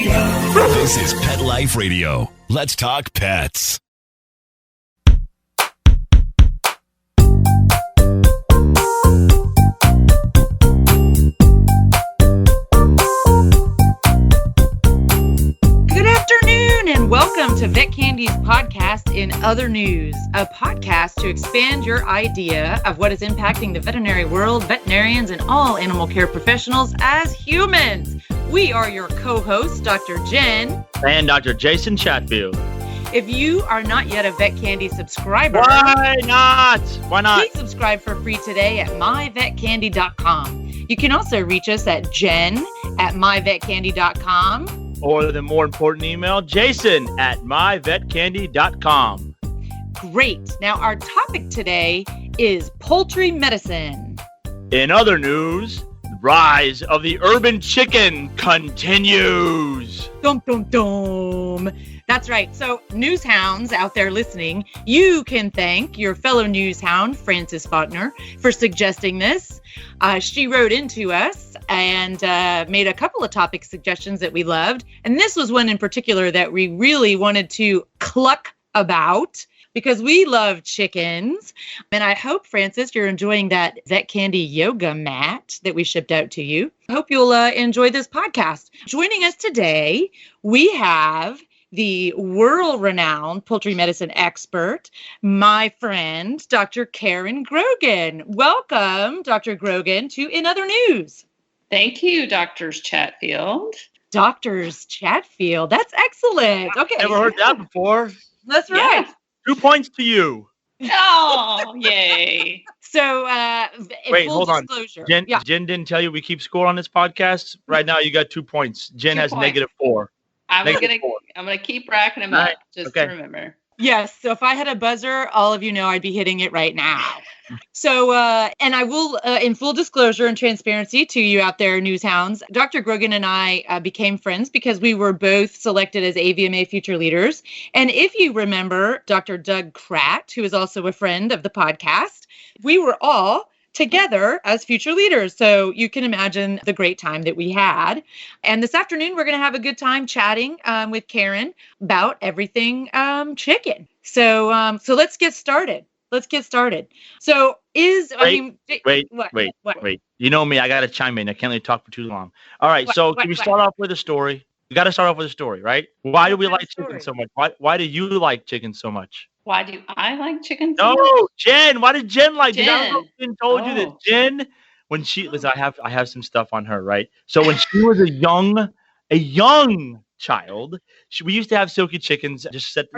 This is Pet Life Radio. Let's talk pets. Good afternoon and welcome to Vet Candy's podcast In Other News, a podcast to expand your idea of what is impacting the veterinary world, veterinarians, and all animal care professionals as humans. We are your co-hosts, Dr. Jen. And Dr. Jason Chatfield. If you are not yet a Vet Candy subscriber, Why not? Please subscribe for free today at myvetcandy.com. You can also reach us at jen@myvetcandy.com. Or the more important email, jason@myvetcandy.com. Great. Now, our topic today is poultry medicine. In other news, the rise of the urban chicken continues. Dum, dum, dum. That's right. So, news hounds out there listening, you can thank your fellow news hound, Frances Faulkner, for suggesting this. She wrote into us and made a couple of topic suggestions that we loved. And this was one in particular that we really wanted to cluck about because we love chickens. And I hope, Frances, you're enjoying that Vet Candy yoga mat that we shipped out to you. I hope you'll enjoy this podcast. Joining us today, we have the world-renowned poultry medicine expert, my friend, Dr. Karen Grogan. Welcome, Dr. Grogan, to In Other News. Thank you, Doctors Chatfield. Doctors Chatfield. That's excellent. Okay. Never heard that before. That's right. Yeah. 2 points to you. Oh, yay. So, Wait, full hold on. disclosure. Jen, Yeah. Jen didn't tell you we keep score on this podcast. Right now, you got 2 points. Jen 2 has points. -4. I'm -4. gonna keep racking them All up, right, just okay. to remember. Yes. So if I had a buzzer, all of you know I'd be hitting it right now. So, and I will, in full disclosure and transparency to you out there, news hounds, Dr. Grogan and I became friends because we were both selected as AVMA future leaders. And if you remember Dr. Doug Kratt, who is also a friend of the podcast, we were all together as future leaders. So you can imagine the great time that we had. And this afternoon, we're going to have a good time chatting with Karen about everything chicken. So let's get started. So Wait. What? You know me, I got to chime in. I can't let you talk for too long. All right, can we start off with a story? You got to start off with a story, right? Why do we like chicken so much? Why do you like chicken so much? Why do I like chicken so much? No, Jen. Why did Jen like? Jen. I don't know if Jen told you that Jen, when she listen, I have some stuff on her, right? So when she was a young child, we used to have silky chickens. Are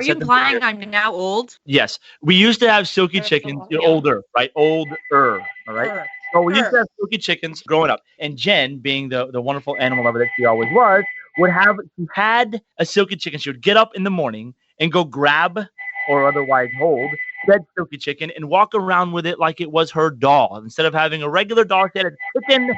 you implying I'm now old? Yes, we used to have silky chickens. You're older, right? Older, all right. So we used to have silky chickens growing up, and Jen, being the wonderful animal lover that she always was, she had a silky chicken. She would get up in the morning and go grab or otherwise hold said silky chicken and walk around with it like it was her doll. Instead of having a regular doll, she had a chicken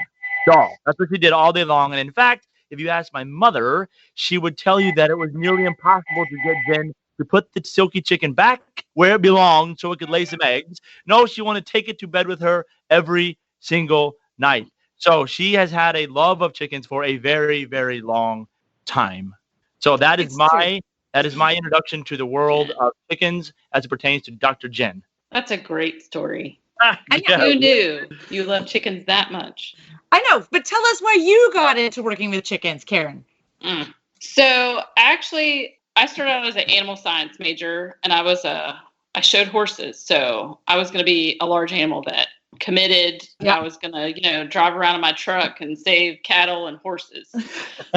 doll. That's what she did all day long. And in fact, if you ask my mother, she would tell you that it was nearly impossible to get Jen to put the silky chicken back where it belonged so it could lay some eggs. No, she wanted to take it to bed with her every single night. So she has had a love of chickens for a very, very long time. So that is my introduction to the world of chickens as it pertains to Dr. Jen. That's a great story. Yeah. Who knew you love chickens that much? I know, but tell us why you got into working with chickens, Karen. So actually, I started out as an animal science major, and I showed horses. So I was going to be a large animal vet. Committed. Yeah. I was gonna, drive around in my truck and save cattle and horses.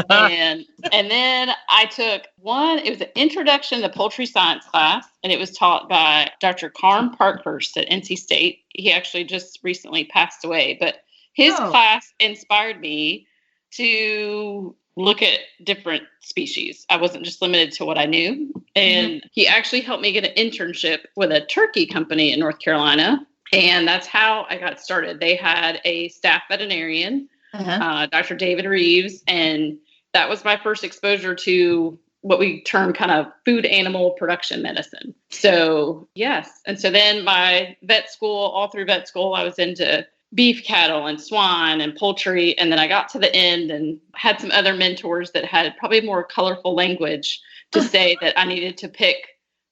and then I took it was an introduction to poultry science class, and it was taught by Dr. Carm Parkhurst at NC State. He actually just recently passed away, but his class inspired me to look at different species. I wasn't just limited to what I knew. And he actually helped me get an internship with a turkey company in North Carolina. And that's how I got started. They had a staff veterinarian, Dr. David Reeves, and that was my first exposure to what we term kind of food animal production medicine. So, yes. And so then my vet school, all through vet school, I was into beef cattle and swine and poultry. And then I got to the end and had some other mentors that had probably more colorful language to say that I needed to pick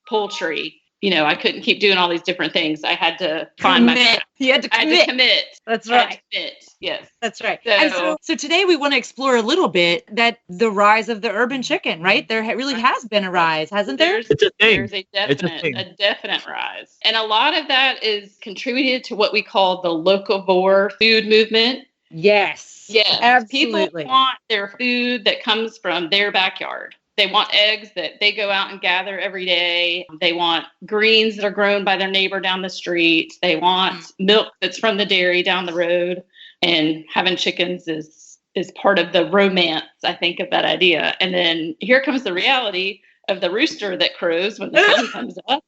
poultry. I couldn't keep doing all these different things. I had to find my. You had to commit. I had to commit. That's right. Yes. That's right. So today we want to explore a little bit that the rise of the urban chicken, right? There really has been a rise, hasn't there? It's a thing. There's a definite rise. And a lot of that is contributed to what we call the locavore food movement. Yes. Yes. Absolutely. People want their food that comes from their backyard. They want eggs that they go out and gather every day. They want greens that are grown by their neighbor down the street. They want milk that's from the dairy down the road. And having chickens is part of the romance, I think, of that idea. And then here comes the reality of the rooster that crows when the sun comes up.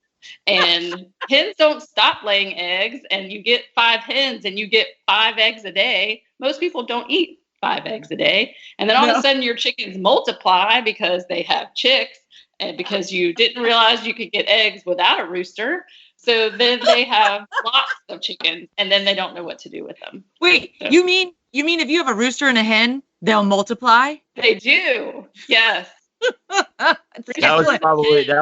And hens don't stop laying eggs, and you get 5 hens and you get 5 eggs a day. Most people don't eat 5 eggs a day. And then all of a sudden your chickens multiply because they have chicks and because you didn't realize you could get eggs without a rooster. So then they have lots of chickens and then they don't know what to do with them. Wait, so, you mean if you have a rooster and a hen, they'll multiply? They do. Yes. that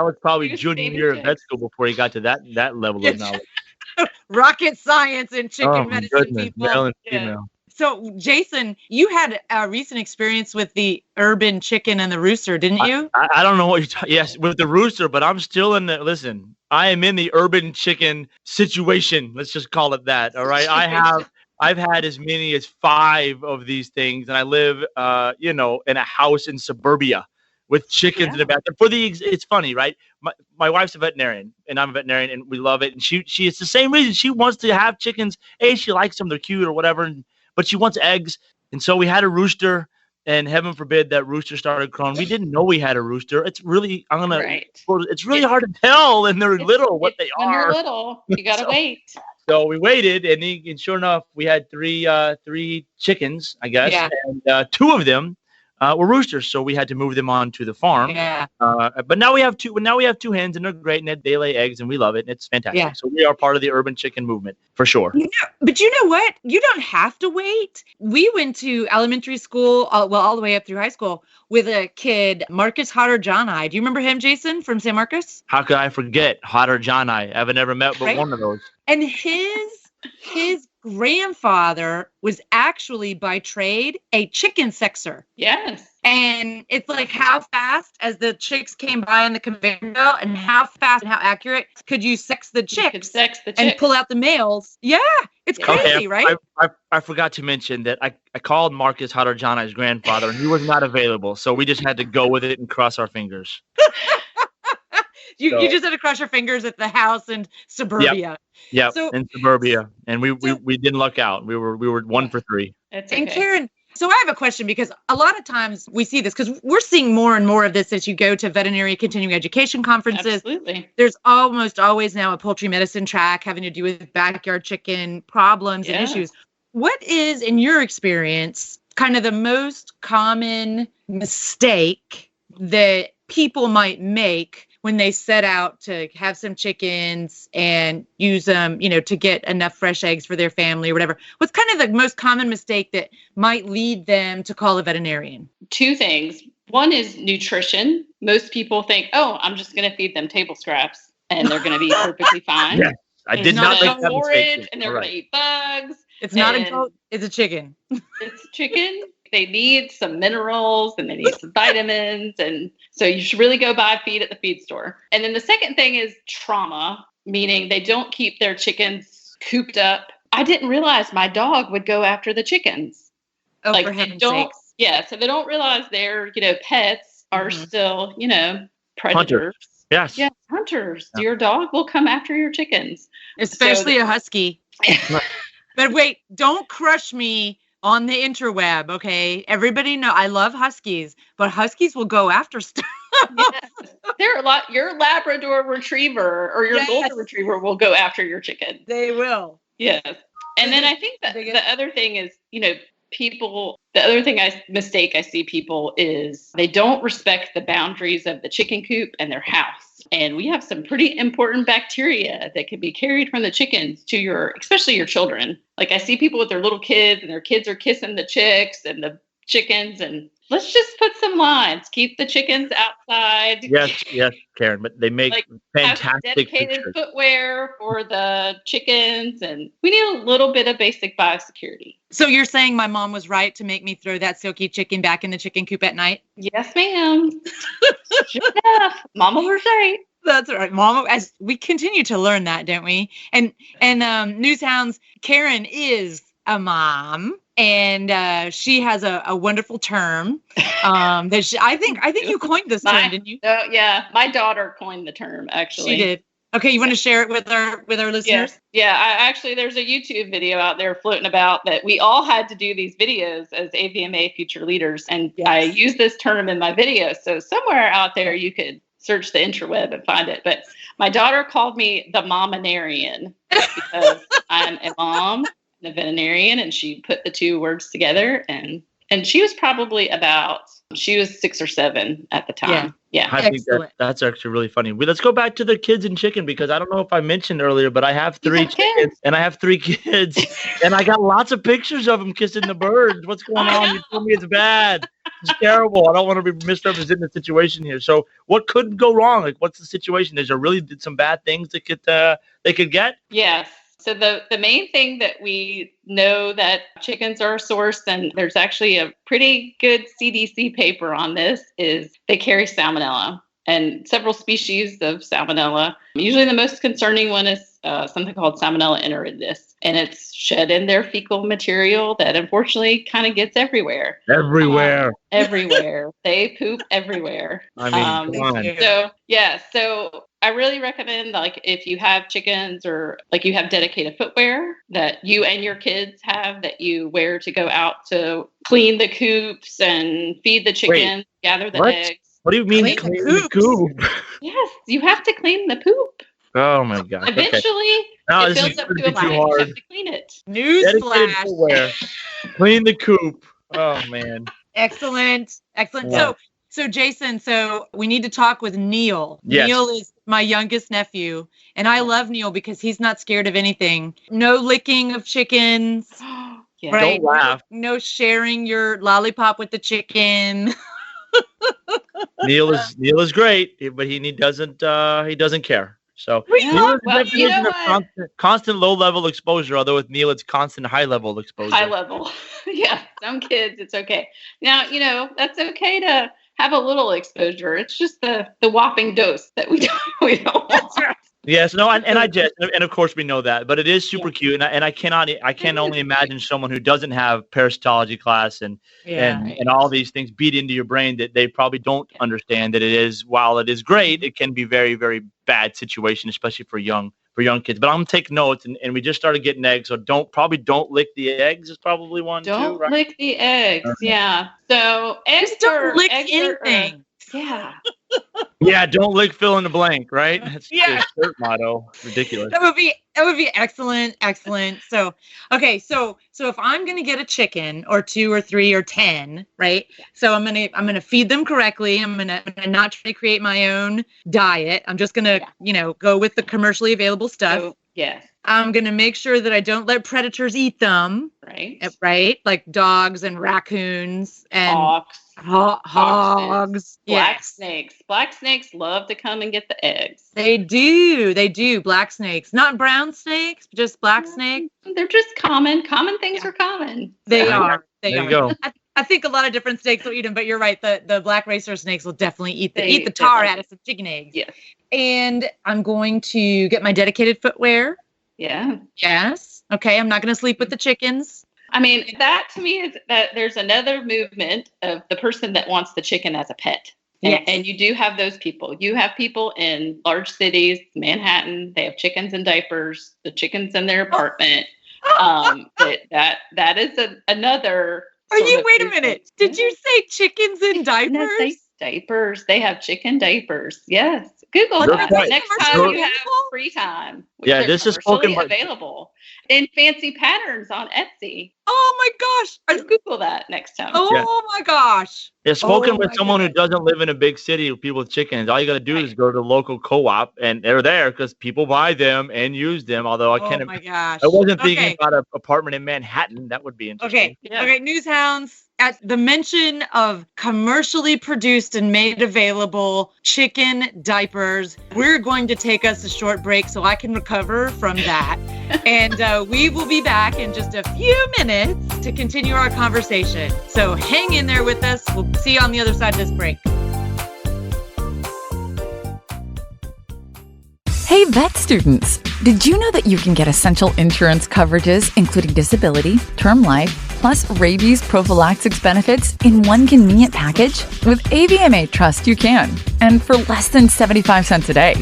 was probably junior year of vet school before you got to that level of knowledge. Rocket science and chicken medicine, people. Male and female. So, Jason, you had a recent experience with the urban chicken and the rooster, didn't you? I don't know what you're talking. Yes, with the rooster, but I'm still in the. Listen, I am in the urban chicken situation. Let's just call it that. All right, I've had as many as 5 of these things, and I live, in a house in suburbia with chickens in the bathroom. It's funny, right? My wife's a veterinarian, and I'm a veterinarian, and we love it. And she it's the same reason she wants to have chickens. She likes them; they're cute or whatever. But she wants eggs. And so we had a rooster, and heaven forbid that rooster started crowing. We didn't know we had a rooster. It's really, it's really hard to tell, and they're little what they are. When you're little, you got to wait. So we waited, and sure enough, we had three chickens, I guess. Yeah. And 2 of them were roosters, so we had to move them on to the farm. Yeah. But now we have 2. Now we have 2 hens, and they're great, and they lay eggs, and we love it, and it's fantastic. Yeah. So we are part of the urban chicken movement for sure. But you know what? You don't have to wait. We went to elementary school, all the way up through high school, with a kid, Marcus Hodder John I. Do you remember him, Jason, from San Marcos? How could I forget Hodder John I? I haven't ever met but one of those. And his grandfather was actually by trade a chicken sexer. Yes. And it's like how fast as the chicks came by on the conveyor belt and how fast and how accurate could you sex the chicks and pull out the males. Yeah, it's crazy, right? I forgot to mention that I called Marcus Hodder John I's grandfather and he was not available. So we just had to go with it and cross our fingers. You just had to cross your fingers at the house in suburbia. Yeah, in suburbia, and we didn't luck out. We were 1 for 3. And Karen, so I have a question because a lot of times we see this because we're seeing more and more of this as you go to veterinary continuing education conferences. Absolutely, there's almost always now a poultry medicine track having to do with backyard chicken problems and issues. What is, in your experience, kind of the most common mistake that people might make when they set out to have some chickens and use them, to get enough fresh eggs for their family or whatever? What's kind of the most common mistake that might lead them to call a veterinarian? 2 things. One is nutrition. Most people think, I'm just going to feed them table scraps and they're going to be perfectly fine. Yes, I did not make that mistake. And they're going to eat bugs. It's not a goat, it's a chicken. It's chicken. They need some minerals and they need some vitamins. And so you should really go buy feed at the feed store. And then the second thing is trauma, meaning they don't keep their chickens cooped up. I didn't realize my dog would go after the chickens. Oh, for heaven's sakes. Yeah, so they don't realize their, pets are still, predators. Hunter. Yes. Yes, hunters. Yeah. Your dog will come after your chickens. Especially a husky. But wait, don't crush me on the interweb, okay? Everybody know I love huskies, but huskies will go after stuff. Yes. There are a lot. Your Labrador Retriever or your Golden Retriever will go after your chicken. They will. Yes. And then I think that the other thing is, the other thing mistake I see people is they don't respect the boundaries of the chicken coop and their house. And we have some pretty important bacteria that can be carried from the chickens to especially your children. Like I see people with their little kids and their kids are kissing the chicks and the chickens, and let's just put some lines. Keep the chickens outside. Yes, Karen. But they make fantastic have dedicated pictures. Footwear for the chickens, and we need a little bit of basic biosecurity. So you're saying my mom was right to make me throw that silky chicken back in the chicken coop at night? Yes, ma'am. Sure enough, Mama was right. That's right, Mama. As we continue to learn that, don't we? And Newshounds, Karen is a mom. And she has a wonderful term that I think you coined this term, didn't you? Yeah, my daughter coined the term. Actually, she did. Okay, you want to share it with our listeners? Yeah. There's a YouTube video out there floating about that we all had to do these videos as AVMA future leaders, and I use this term in my video. So somewhere out there you could search the interweb and find it. But my daughter called me the mominarian because I'm a mom. The veterinarian, and she put the two words together, and she was probably she was 6 or 7 at the time. Yeah. I think that's actually really funny. Let's go back to the kids and chicken, because I don't know if I mentioned earlier, but I have 3 chickens and I have 3 kids, and I got lots of pictures of them kissing the birds. What's going on? You told me it's bad. It's terrible. I don't want to be misrepresenting the situation here. So what could go wrong? Like, what's the situation? Is there really some bad things that they could get? Yes. So the main thing that we know that chickens are a source, and there's actually a pretty good CDC paper on this, is they carry salmonella and several species of salmonella. Usually the most concerning one is something called Salmonella enteritidis, and it's shed in their fecal material that unfortunately kind of gets everywhere. Everywhere. They poop everywhere. I mean, come on. So I really recommend, like, if you have chickens or like you have dedicated footwear that you and your kids have that you wear to go out to clean the coops and feed the chickens, gather the eggs. What do you mean clean the coop? Yes, you have to clean the poop. Oh my God. Eventually, it builds up to a line. You have to clean it. Newsflash. Clean the coop. Oh man. Excellent. Yeah. So Jason, we need to talk with Neil. Yes. Neil is my youngest nephew, and I love Neil because he's not scared of anything. No licking of chickens. Yeah. Right? Don't laugh. No sharing your lollipop with the chicken. Neil is great, but he doesn't care. So Neil is constant low level exposure, although with Neil it's constant high level exposure. High level. Yeah. Some kids it's okay. Now, that's okay to have a little exposure. It's just the whopping dose that we don't want. Yes, no, and I just, and of course we know that, but it is super cute, and I can only imagine someone who doesn't have parasitology class and all these things beat into your brain that they probably don't understand that it is, while it is great, it can be very, very bad situation, especially for young kids. But I'm gonna take notes, and we just started getting eggs, so don't lick the eggs is probably one. Don't too, right? lick the eggs. Yeah. So eggs just don't lick anything. Yeah. Yeah, don't lick fill in the blank, right? That's your shirt motto. Ridiculous. That would be excellent. So, okay, so if I'm gonna get a chicken or 2 or 3 or 10, right? So I'm gonna feed them correctly. I'm gonna not try to create my own diet. I'm just gonna go with the commercially available stuff. So, yes. I'm gonna make sure that I don't let predators eat them. Right. Like dogs and raccoons and hogs. Black snakes. Black snakes love to come and get the eggs. They do. Black snakes. Not brown snakes, but just black snakes. They're just common. Common things are common. They are. There you go. I think a lot of different snakes will eat them, but you're right. The black racer snakes will definitely eat the tar out of some chicken eggs. Yes. And I'm going to get my dedicated footwear. Yeah. Yes. Okay. I'm not going to sleep with the chickens. I mean, that to me is that there's another movement of the person that wants the chicken as a pet. And you do have those people. You have people in large cities, Manhattan, they have chickens in diapers, the chickens in their apartment. That is another. Wait a minute. Did you say chickens in diapers? Diapers. They have chicken diapers. Yes. Google that next time you have free time. Yeah, They're this is spoken commercially by. available in fancy patterns on Etsy. Oh my gosh. Just Google that next time. Oh my gosh. It's spoken Oh with my someone who goodness. doesn't live in a big city with people with chickens. All you got to do Right. is go to the local co-op, and they're there because people buy them and use them. Although I Oh can't. my gosh. I wasn't thinking Okay. about an apartment in Manhattan. That would be interesting. Okay. Yeah. Okay. News hounds. At the mention of commercially produced and made available chicken diapers, we're going to take us a short break so I can recover from that. And we will be back in just a few minutes to continue our conversation. So hang in there with us. We'll see you on the other side of this break. Hey, vet students! Did you know that you can get essential insurance coverages, including disability, term life, plus rabies prophylaxis benefits in one convenient package? With AVMA Trust, you can, and for less than 75 cents a day.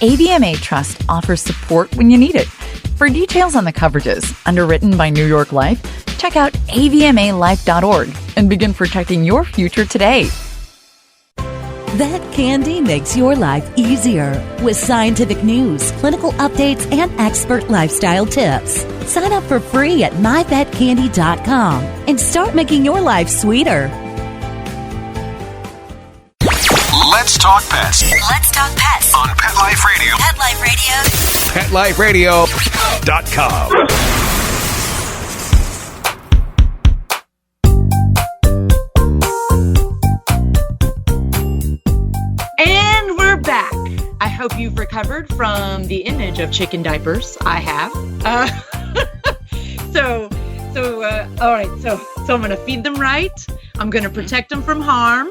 AVMA Trust offers support when you need it. For details on the coverages underwritten by New York Life, check out avmalife.org and begin protecting your future today. Vet Candy makes your life easier with scientific news, clinical updates, and expert lifestyle tips. Sign up for free at myvetcandy.com and start making your life sweeter. Let's talk pets Let's talk pets. on Pet Life Radio. Pet Life Radio. PetLifeRadio.com. And we're back. I hope you've recovered from the image of chicken diapers. I have. All right. So I'm going to feed them right. I'm going to protect them from harm.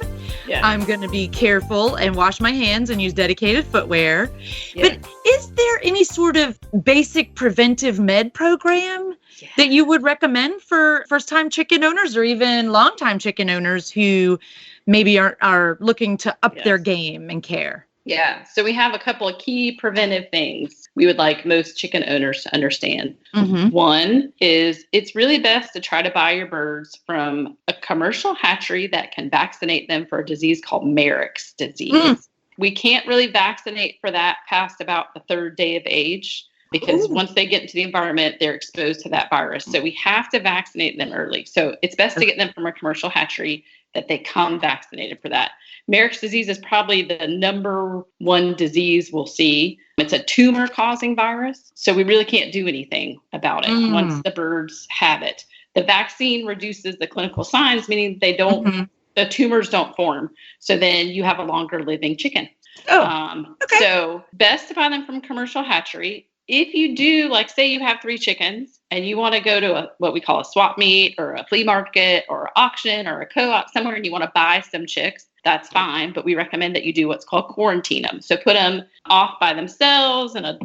Yeah. I'm going to be careful and wash my hands and use dedicated footwear. Yeah. But is there any sort of basic preventive med program that you would recommend for first-time chicken owners or even long-time chicken owners who maybe are looking to up their game and care? Yeah. So we have a couple of key preventive things we would like most chicken owners to understand. Mm-hmm. One is it's really best to try to buy your birds from a commercial hatchery that can vaccinate them for a disease called Merrick's disease. We can't really vaccinate for that past about the third day of age because once they get into the environment, they're exposed to that virus. So we have to vaccinate them early. So it's best to get them from a commercial hatchery that they come vaccinated for that. Merrick's disease is probably the number one disease we'll see. It's a tumor-causing virus, so we really can't do anything about it once the birds have it. The vaccine reduces the clinical signs, meaning they don't, the tumors don't form. So then you have a longer living chicken. Okay. So best to buy them from commercial hatchery. If you do, like say you have 3 chickens and you want to go to what we call a swap meet or a flea market or an auction or a co-op somewhere and you want to buy some chicks, that's fine. But we recommend that you do what's called quarantine them. So put them off by themselves and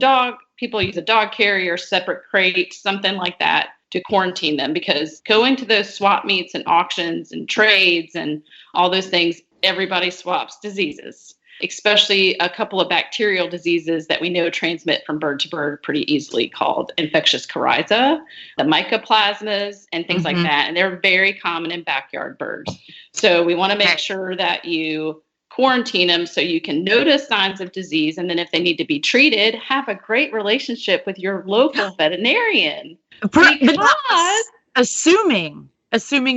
people use a dog carrier, separate crate, something like that to quarantine them, because going to those swap meets and auctions and trades and all those things, everybody swaps diseases, especially a couple of bacterial diseases that we know transmit from bird to bird pretty easily called infectious coryza, the mycoplasmas, and things like that. And they're very common in backyard birds. So we want to make sure that you quarantine them so you can notice signs of disease. And then if they need to be treated, have a great relationship with your local veterinarian. Because assuming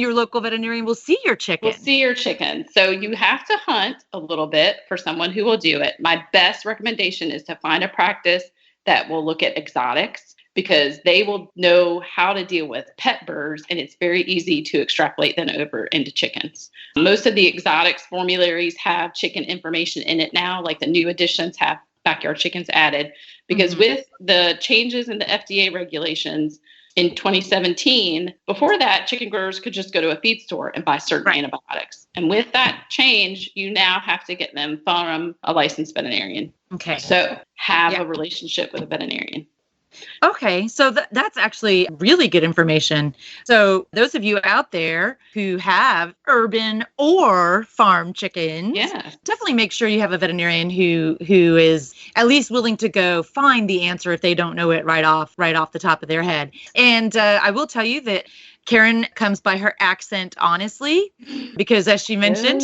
your local veterinarian will see your chicken. Will see your chicken. So you have to hunt a little bit for someone who will do it. My best recommendation is to find a practice that will look at exotics, because they will know how to deal with pet birds, and it's very easy to extrapolate them over into chickens. Most of the exotics formularies have chicken information in it now, like the new editions have backyard chickens added, because with the changes in the FDA regulations, in 2017, before that, chicken growers could just go to a feed store and buy certain antibiotics. And with that change, you now have to get them from a licensed veterinarian. Okay. So have a relationship with a veterinarian. Okay, so that's actually really good information. So those of you out there who have urban or farm chickens, definitely make sure you have a veterinarian who is at least willing to go find the answer if they don't know it right off the top of their head. And I will tell you that Karen comes by her accent honestly, because as she mentioned,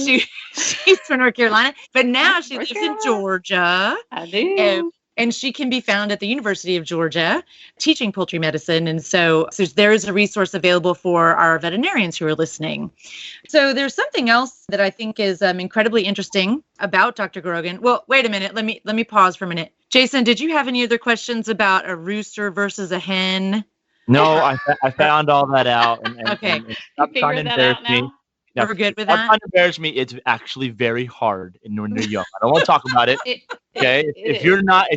she's from North Carolina, but now she lives in Georgia. I do. And she can be found at the University of Georgia teaching poultry medicine. And so there is a resource available for our veterinarians who are listening. So there's something else that I think is incredibly interesting about Dr. Grogan. Well, wait a minute. Let me pause for a minute. Jason, did you have any other questions about a rooster versus a hen? No, I found all that out. And Okay. And stop You trying to figured that embarrass out me. now? Now, We're good with stop that? trying to embarrass me. It's actually very hard when you're young. I don't want to talk about it. Okay, if you're not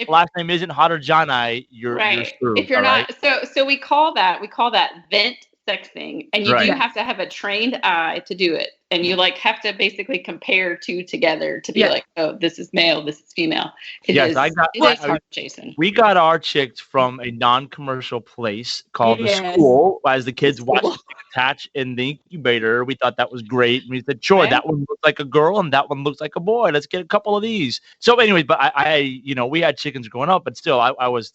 last name isn't Hot or Johnny, you're screwed. If you're not, so we call that vent sexing, and you do have to have a trained eye to do it, and you like have to basically compare two together to be like, oh, this is male, this is female. It is hard, Jason. We got our chicks from a non-commercial place called the school. As the kids watched attach in the incubator, we thought that was great. And we said, sure, that one looks like a girl and that one looks like a boy. Let's get a couple of these. So anyways, but I we had chickens growing up, but still I was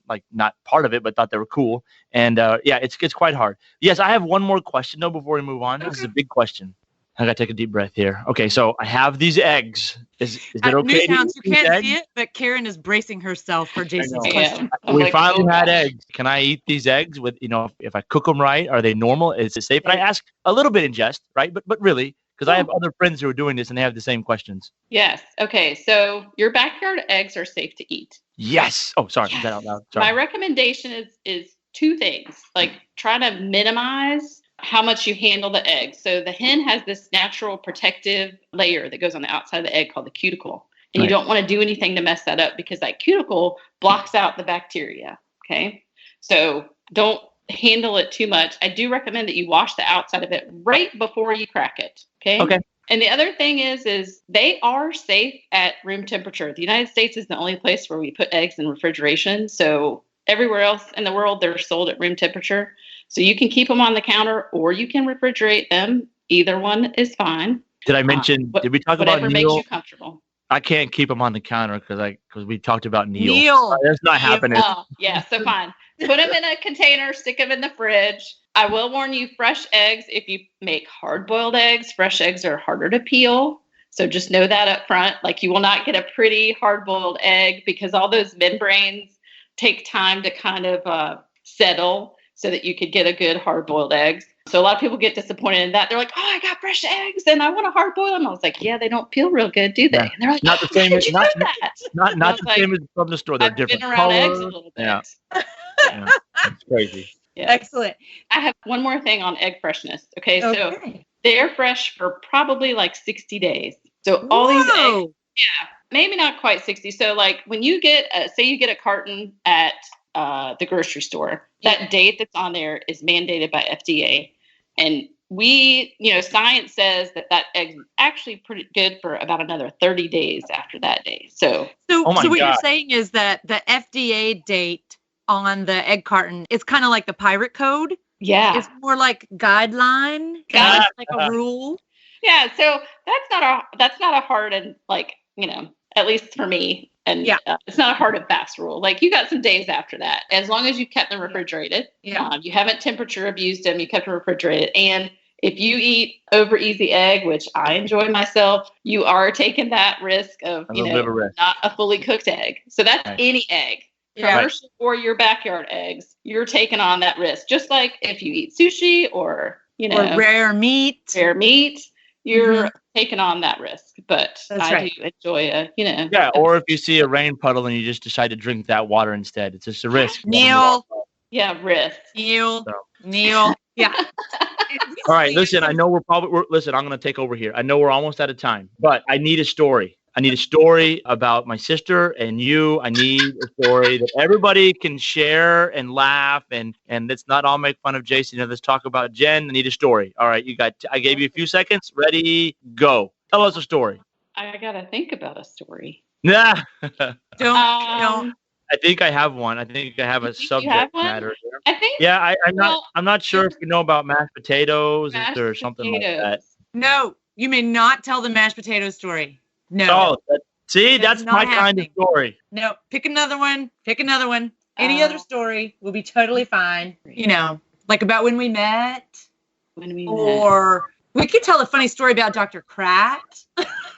like not part of it, but thought they were cool. And it's quite hard. Yes, I have one more question though before we move on. This is a big question. I gotta take a deep breath here. Okay, so I have these eggs. Is it okay? Newshounds, you can't see it, but Karen is bracing herself for Jason's question. We finally had eggs. Can I eat these eggs with, if I cook them right? Are they normal? Is it safe? And I ask a little bit in jest, right? But really, because I have other friends who are doing this and they have the same questions. Yes. Okay. So your backyard eggs are safe to eat. Yes. Oh, sorry. Yes. That out loud. Sorry. My recommendation is two things. Like try to minimize how much you handle the egg. So the hen has this natural protective layer that goes on the outside of the egg called the cuticle. And you don't want to do anything to mess that up because that cuticle blocks out the bacteria. Okay. So don't handle it too much. I do recommend that you wash the outside of it right before you crack it. Okay. Okay. And the other thing is they are safe at room temperature. The United States is the only place where we put eggs in refrigeration. So everywhere else in the world, they're sold at room temperature. So you can keep them on the counter or you can refrigerate them. Either one is fine. Did I mention, did we talk about whatever makes you comfortable? I can't keep them on the counter because we talked about Neil. That's not happening. Oh, yeah, so fine. Put them in a container, stick them in the fridge. I will warn you, fresh eggs, if you make hard-boiled eggs, fresh eggs are harder to peel. So just know that up front. Like you will not get a pretty hard-boiled egg because all those membranes take time to kind of settle so that you could get a good hard-boiled eggs. So a lot of people get disappointed in that. They're like, oh, I got fresh eggs and I want to hard-boil them. I was like, yeah, they don't peel real good, do they? And they're like, not the same as same as from the store. They're I've different been around color. eggs a little bit. Yeah. It's crazy. Yeah. Excellent. I have one more thing on egg freshness. Okay, so they're fresh for probably like 60 days. So all these eggs, maybe not quite 60. So like when you get, say you get a carton at the grocery store, that date that's on there is mandated by FDA. And we, science says that egg is actually pretty good for about another 30 days after that day. So what you're saying is that the FDA date on the egg carton is kind of like the pirate code. Yeah. It's more like guideline, kind of like a rule. Yeah. So that's not a hard and at least for me. And it's not a hard and fast rule. Like you got some days after that, as long as you kept them refrigerated. You haven't temperature abused them. You kept them refrigerated. And if you eat over easy egg, which I enjoy myself, you are taking that risk of, not a fully cooked egg. So that's any egg. Commercial or your backyard eggs, you're taking on that risk. Just like if you eat sushi or, or rare meat, you're taking on that risk. But I do enjoy Yeah, or if you see a rain puddle and you just decide to drink that water instead, it's just a risk. Neil. Yeah, risk. Neil. Yeah. All right, listen, I know we're listen, I'm going to take over here. I know we're almost out of time, but I need a story. I need a story about my sister and you. I need a story that everybody can share and laugh and let's not all make fun of Jason. Let's talk about Jen. I need a story. All right, I gave you a few seconds. Ready, go. Tell us a story. I got to think about a story. Nah. Don't. I think I have one. I think I have a subject matter here. I think. Yeah, I'm not sure if you know about mashed potatoes or something like that. No, you may not tell the mashed potato story. No. Oh, that's my kind of story. No, pick another one. Any other story will be totally fine. Like about when we met. Or we could tell a funny story about Dr. Kratt.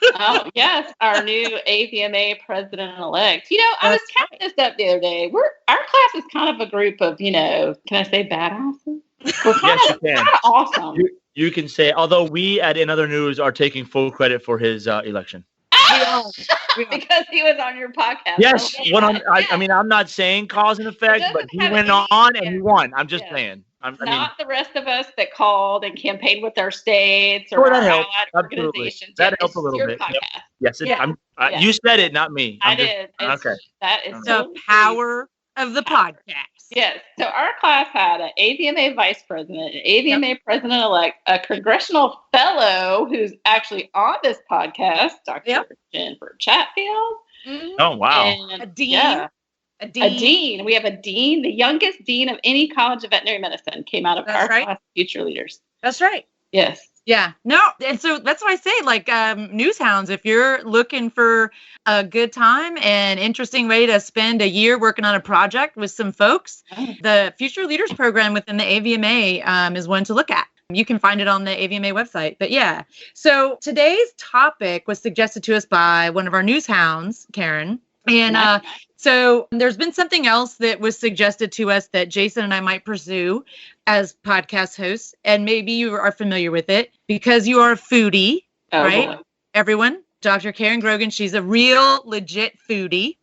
Oh, yes, our new AVMA president-elect. I was counting this up the other day. Our class is kind of a group of, can I say badasses? We're kind Yes, of you can. awesome. You can say, although we at In Other News are taking full credit for his election. Because he was on your podcast. Yes, I mean, I'm not saying cause and effect, but he went on and he won. I'm just saying. Not the rest of us that called and campaigned with our states or that our helped. allied Absolutely. organizations. That helped a little bit. Yep. Yes, you said it, not me. I did. Okay. That is the power of the podcast. Yes. So our class had an AVMA vice president, an AVMA president-elect, a congressional fellow who's actually on this podcast, Dr. Jennifer Chatfield. Mm-hmm. Oh, wow. And a dean. Yeah. A dean. A dean. We have a dean, the youngest dean of any college of veterinary medicine came out of our class of future leaders. That's right. Yes. Yeah. No. And so that's why I say, like, news hounds, if you're looking for a good time and interesting way to spend a year working on a project with some folks, the Future Leaders program within the AVMA is one to look at. You can find it on the AVMA website. But yeah. So today's topic was suggested to us by one of our news hounds, Karen. And so there's been something else that was suggested to us that Jason and I might pursue as podcast hosts. And maybe you are familiar with it because you are a foodie, right? Boy. Everyone, Dr. Karen Grogan, she's a real legit foodie.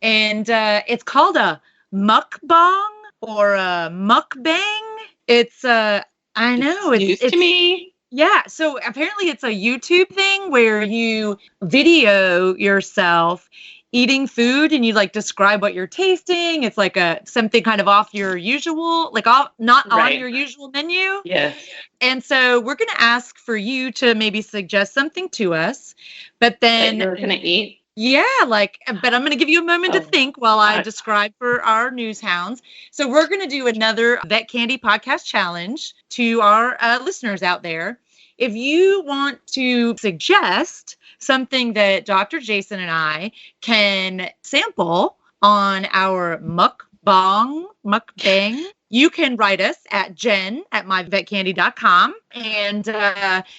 And it's called a mukbang or a mukbang. It's, I know. It's news to me. Yeah. So apparently it's a YouTube thing where you video yourself eating food and you like describe what you're tasting. It's like something kind of off your usual, like not on your usual menu. Yes. And so we're going to ask for you to maybe suggest something to us, but then that you're going to eat. Yeah, but I'm going to give you a moment to think while I describe for our news hounds. So we're going to do another Vet Candy podcast challenge to our listeners out there. If you want to suggest something that Dr. Jason and I can sample on our mukbang, you can write us at jen@myvetcandy.com and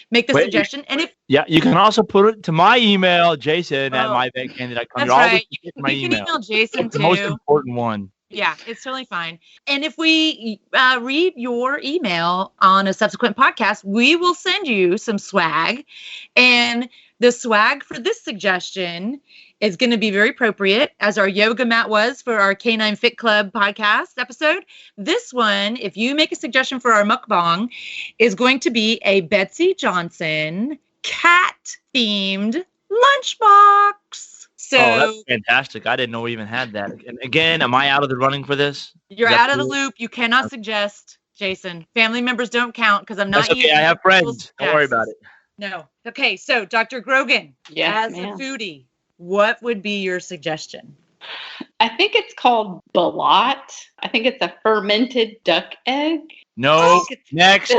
make the suggestion. And you can also put it to my email, jason@myvetcandy.com. That's right. You my can email Jason it's too. the most important one. Yeah, it's totally fine. And if we read your email on a subsequent podcast, we will send you some swag. And the swag for this suggestion is going to be very appropriate, as our yoga mat was for our Canine Fit Club podcast episode. This one, if you make a suggestion for our mukbang, is going to be a Betsy Johnson cat-themed lunchbox. So, that's fantastic. I didn't know we even had that. And again, am I out of the running for this? You're out of the loop. You cannot suggest, Jason. Family members don't count because I'm not That's okay. I have friends. Don't worry about it. No. Okay. So, Dr. Grogan, as ma'am. a foodie, what would be your suggestion? I think it's called balat. I think it's a fermented duck egg. No. Next.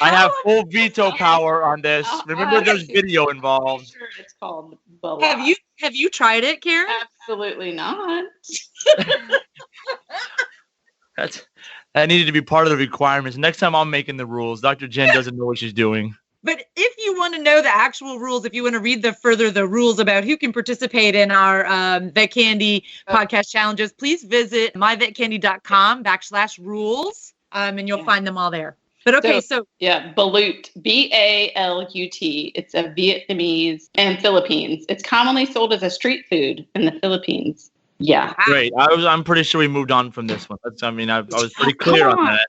I have full veto power on this. Remember, there's video involved. I'm sure it's called balat. Have you tried it, Karen? Absolutely not. That needed to be part of the requirements. Next time I'm making the rules. Dr. Jen doesn't know what she's doing. But if you want to know the actual rules, if you want to read the rules about who can participate in our Vet Candy podcast challenges, please visit myvetcandy.com/rules, and you'll find them all there. But okay, so balut, BALUT. It's a Vietnamese and Philippines. It's commonly sold as a street food in the Philippines. Yeah, great. I'm pretty sure we moved on from this one. I was pretty clear on that.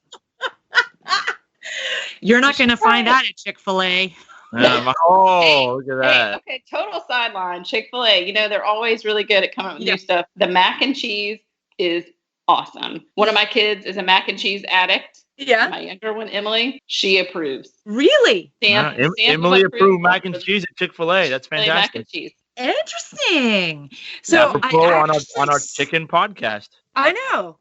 You're not going to find that at Chick-fil-A. Look at that. Okay, total sideline. Chick-fil-A, they're always really good at coming up with new stuff. The mac and cheese is awesome. One of my kids is a mac and cheese addict. Yeah. My younger one, Emily, she approves. Really? Emily approved mac and cheese at Chick-fil-A. That's fantastic. Mac and cheese. Interesting. So on our chicken podcast. I know.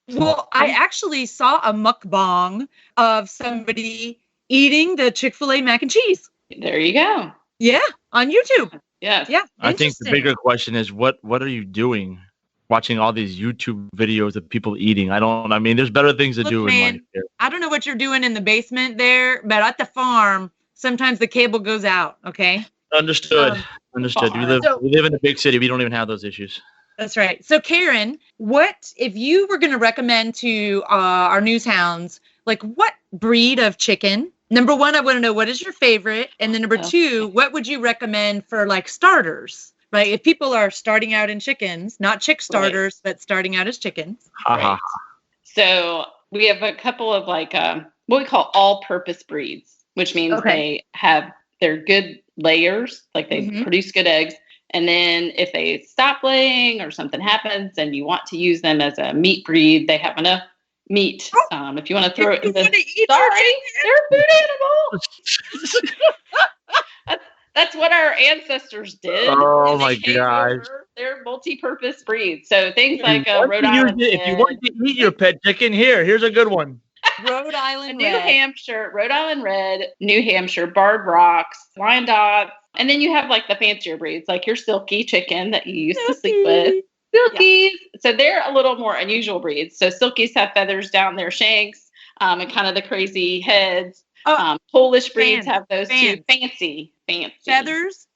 Well, I actually saw a mukbang of somebody eating the Chick-fil-A mac and cheese. There you go. Yeah, on YouTube. Yes. Yeah. I think the bigger question is what are you doing? watching all these YouTube videos of people eating. I mean, there's better things to do in life here. I don't know what you're doing in the basement there, but at the farm, sometimes the cable goes out. Okay. Understood. Understood. We live in a big city. We don't even have those issues. That's right. So Karen, what if you were going to recommend to our news hounds, like what breed of chicken? Number one, I want to know what is your favorite, and then number two, what would you recommend for like starters? Right? If people are starting out in chickens, not chick starters, but starting out as chickens. Right. So we have a couple of like what we call all-purpose breeds, which means they're good layers, like they produce good eggs. And then if they stop laying or something happens and you want to use them as a meat breed, they have enough meat. If you want to throw it in the they're food animals. That's what our ancestors did. Oh my gosh. They're multi-purpose breeds. So things like Rhode Island. If you want to eat your pet chicken, here's a good one. Rhode Island New Hampshire, Rhode Island Red, New Hampshire, Barred Rocks, Wyandotte. And then you have like the fancier breeds, like your Silky chicken that you used to sleep with. Silkies. Yeah. So they're a little more unusual breeds. So Silkies have feathers down their shanks and kind of the crazy heads. Polish breeds have those too. Fancy. Feathers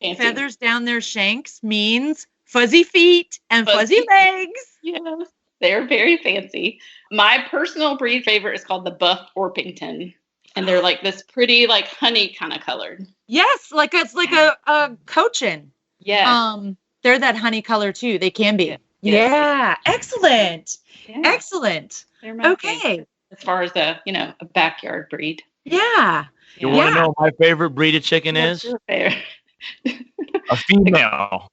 down their shanks means fuzzy feet and fuzzy legs. Yes. They're very fancy. My personal breed favorite is called the Buff Orpington. And they're like this pretty, like honey kind of colored. Yes, like it's like a cochin. Yeah. They're that honey color too. They can be. Yeah. Excellent. Yeah. Excellent. Okay. As far as a backyard breed. Yeah. You want to know my favorite breed of chicken is? Your favorite? A female.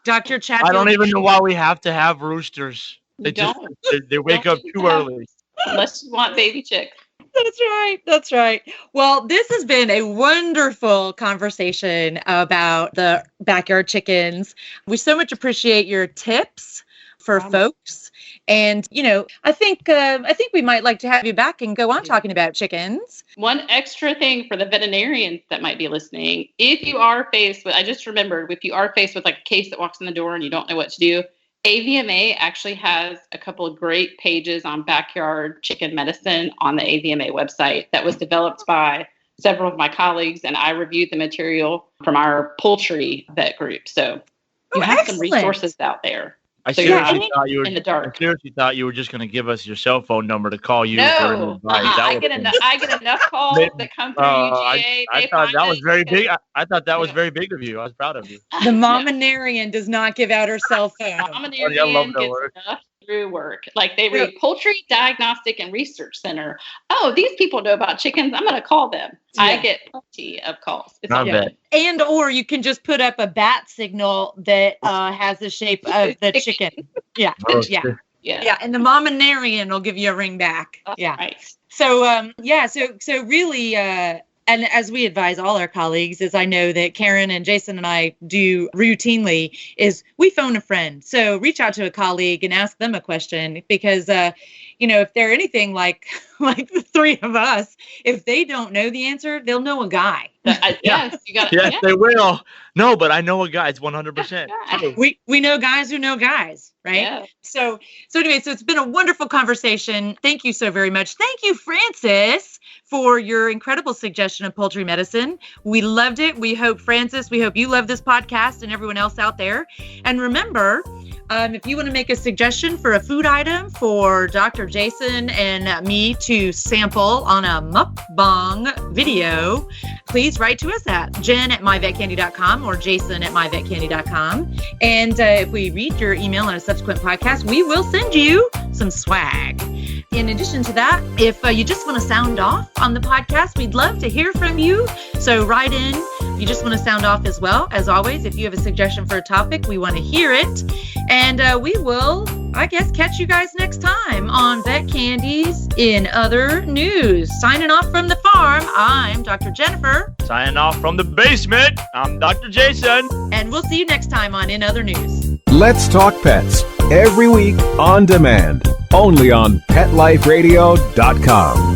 Dr. Chatfield. I don't even know why we have to have roosters. They wake up too early. Unless you want baby chicks. That's right. Well, this has been a wonderful conversation about the backyard chickens. We so much appreciate your tips for folks. And, I think we might like to have you back and go on talking about chickens. One extra thing for the veterinarians that might be listening, if you are faced with, I just remembered, if you are faced with like a case that walks in the door and you don't know what to do, AVMA actually has a couple of great pages on backyard chicken medicine on the AVMA website that was developed by several of my colleagues, and I reviewed the material from our poultry vet group. So you have some resources out there. I seriously thought you were just going to give us your cell phone number to call you. No, I get enough calls that come through UGA. I thought that was very big. I thought that was very big of you. I was proud of you. The Mominarian does not give out her cell phone. Mominarian gets enough through work. Like they read Poultry Diagnostic and Research Center. Oh, these people know about chickens. I'm going to call them. Yeah. I get plenty of calls. It's bad. And or you can just put up a bat signal that has the shape of the chicken. Yeah. Yeah. And the Mominarian will give you a ring back. Yeah. Right. So so really and as we advise all our colleagues, as I know that Karen and Jason and I do routinely, is we phone a friend. So reach out to a colleague and ask them a question because, if they're anything like the three of us, if they don't know the answer, they'll know a guy. Yes, they will. No, but I know a guy. It's 100%. We know guys who know guys, right? Yeah. So anyway, it's been a wonderful conversation. Thank you so very much. Thank you, Francis, for your incredible suggestion of poultry medicine. We loved it. We hope you love this podcast and everyone else out there. And remember, if you want to make a suggestion for a food item for Dr. Jason and me to sample on a mukbang video, please write to us at jen@myvetcandy.com or jason@myvetcandy.com. And if we read your email in a subsequent podcast, we will send you some swag. In addition to that, if you just want to sound off on the podcast, we'd love to hear from you. So write in. You just want to sound off as well. As always, if you have a suggestion for a topic, we want to hear it. And we will, I guess, catch you guys next time on Vet Candies in Other News. Signing off from the farm, I'm Dr. Jennifer. Signing off from the basement, I'm Dr. Jason. And we'll see you next time on In Other News. Let's Talk Pets, every week on demand, only on PetLifeRadio.com.